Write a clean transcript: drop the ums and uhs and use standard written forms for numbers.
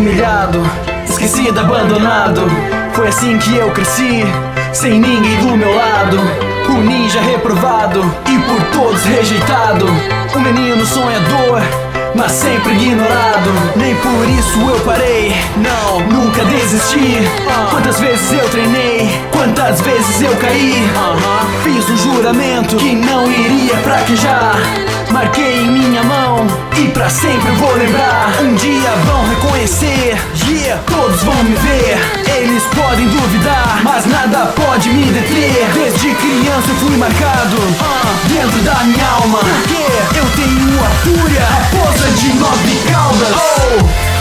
humilhado, esquecido, abandonado. Foi assim que eu cresci, sem ninguém do meu lado. O ninja reprovado e por todos rejeitado. O menino sonhador, mas sempre ignorado. Nem por isso eu parei, não, nunca desisti. Quantas vezes eu treinei, quantas vezes eu caí. Fiz um juramento que não iria fraquejar. Marquei em minha mão e pra sempre eu vou lembrar. Um dia vão reconhecer, todos vão me ver. Eles podem duvidar, mas nada pode me deter. Desde criança eu fui marcado dentro da minha alma, porque eu tenho a fúria, a força de 9 caudas.